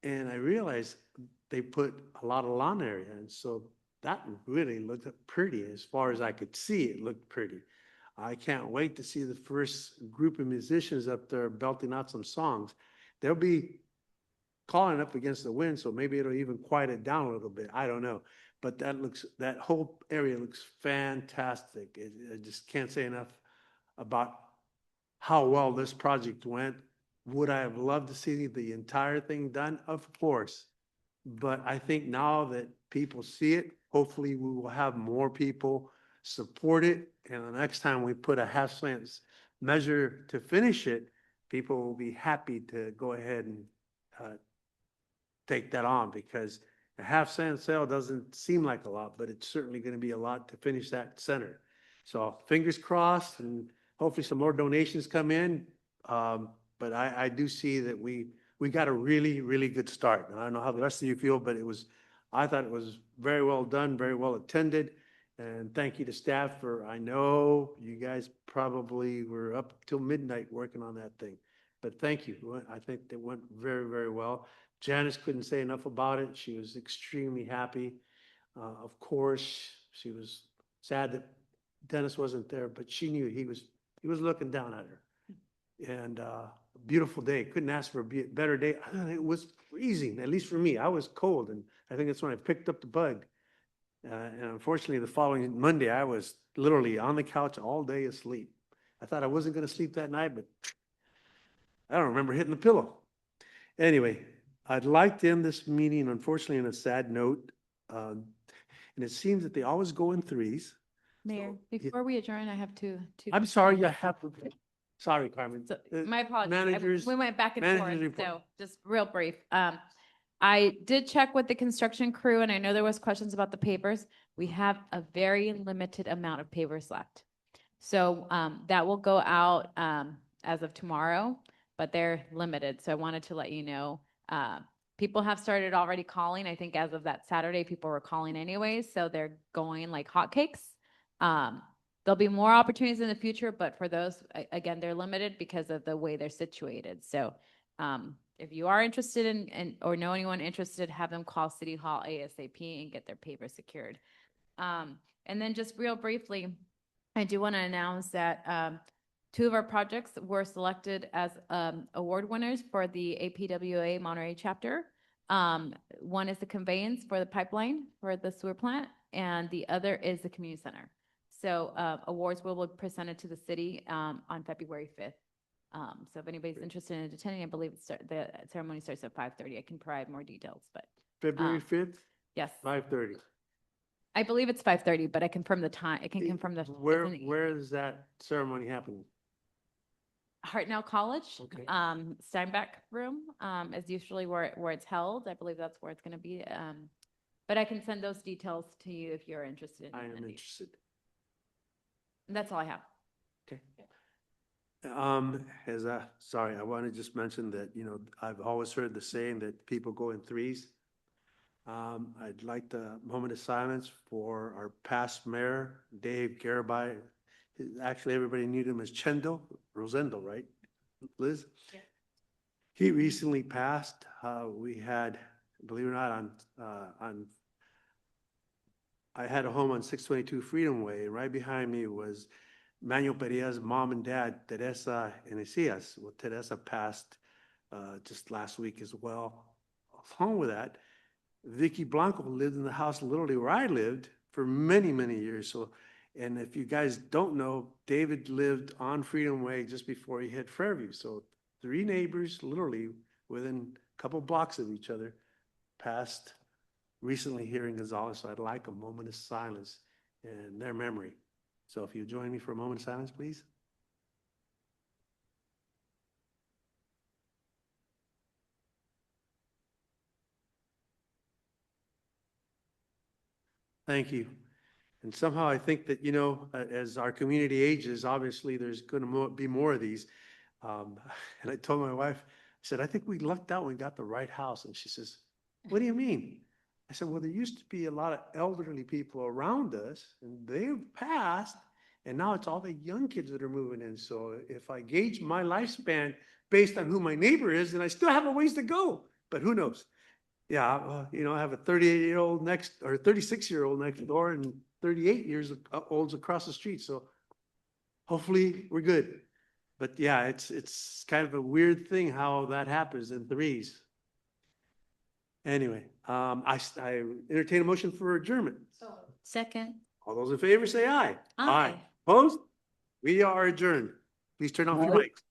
And I realized they put a lot of lawn area, and so that really looked pretty. As far as I could see, it looked pretty. I can't wait to see the first group of musicians up there belting out some songs. They'll be calling up against the wind, so maybe it'll even quiet it down a little bit. I don't know. But that whole area looks fantastic. I just can't say enough about how well this project went. Would I have loved to see the entire thing done? Of course. But I think now that people see it, hopefully we will have more people support it. And the next time we put a half-cent measure to finish it, people will be happy to go ahead and take that on, because a half-cent sale doesn't seem like a lot, but it's certainly going to be a lot to finish that center. So fingers crossed, and hopefully some more donations come in. But I do see that we got a really, really good start. And I don't know how the rest of you feel, but I thought it was very well done, very well attended. And thank you to staff I know you guys probably were up till midnight working on that thing. But thank you. I think it went very, very well. Janice couldn't say enough about it. She was extremely happy. Of course, she was sad that Dennis wasn't there, but she knew he was looking down at her. And beautiful day. Couldn't ask for a better day. It was freezing, at least for me. I was cold, and I think that's when I picked up the bug. And unfortunately, the following Monday, I was literally on the couch all day asleep. I thought I wasn't going to sleep that night, but I don't remember hitting the pillow. Anyway, I'd like to end this meeting, unfortunately, on a sad note. And it seems that they always go in threes. Mayor, before we adjourn, I have two. I'm sorry, I have to. Sorry, Carmen. So, my apologies. Managers. We went back and forth, managers report. so just real brief. I did check with the construction crew, and I know there was questions about the pavers. We have a very limited amount of pavers left. So that will go out as of tomorrow, but they're limited. So I wanted to let you know. People have started already calling. I think as of that Saturday, people were calling anyways, so they're going like hotcakes. There'll be more opportunities in the future, but for those, again, they're limited because of the way they're situated. So if you are interested in or know anyone interested, have them call City Hall ASAP and get their paper secured. And then just real briefly, I do want to announce that two of our projects were selected as award winners for the APWA Monterey chapter. One is the conveyance for the pipeline for the sewer plant, and the other is the community center. So awards will be presented to the city on February 5th. So if anybody's interested in attending, I believe the ceremony starts at 5:30. I can provide more details, but. February 5th? Yes. 5:30. I believe it's 5:30, but I confirm the time. I can confirm the. Where is that ceremony happening? Hartnell College, Okay. Steinbeck Room, is usually where it's held. I believe that's where it's going to be. But I can send those details to you if you're interested in I am attending. interested. And that's all I have. Okay. Sorry, I want to just mention that, I've always heard the saying that people go in threes. I'd like the moment of silence for our past mayor, Dave Garibay. Actually, everybody knew him as Rosendo, right, Liz? Yeah. He recently passed. We had, believe it or not, I had a home on 622 Freedom Way, and right behind me was Manuel Pereira's mom and dad, Teresa and Isias. Well, Teresa passed just last week as well. Along with that, Vicky Blanco lived in the house literally where I lived for many, many years. So, and if you guys don't know, David lived on Freedom Way just before he hit Fairview. So 3 neighbors, literally within a couple blocks of each other, passed recently here in Gonzales. So I'd like a moment of silence in their memory. So if you join me for a moment of silence, please. Thank you. And somehow I think that, as our community ages, obviously there's going to be more of these. And I told my wife, I said, I think we lucked out when we got the right house. And she says, what do you mean? I said, well, there used to be a lot of elderly people around us and they've passed. And now it's all the young kids that are moving in. So if I gauge my lifespan based on who my neighbor is, then I still have a ways to go. But who knows? Yeah, I have a 38-year-old next, or 36-year-old next door and 38 years olds across the street. So hopefully we're good. But yeah, it's kind of a weird thing how that happens in threes. Anyway, I entertain a motion for adjournment. Second. All those in favor say aye. Aye. Opposed? We are adjourned. Please turn off your mics.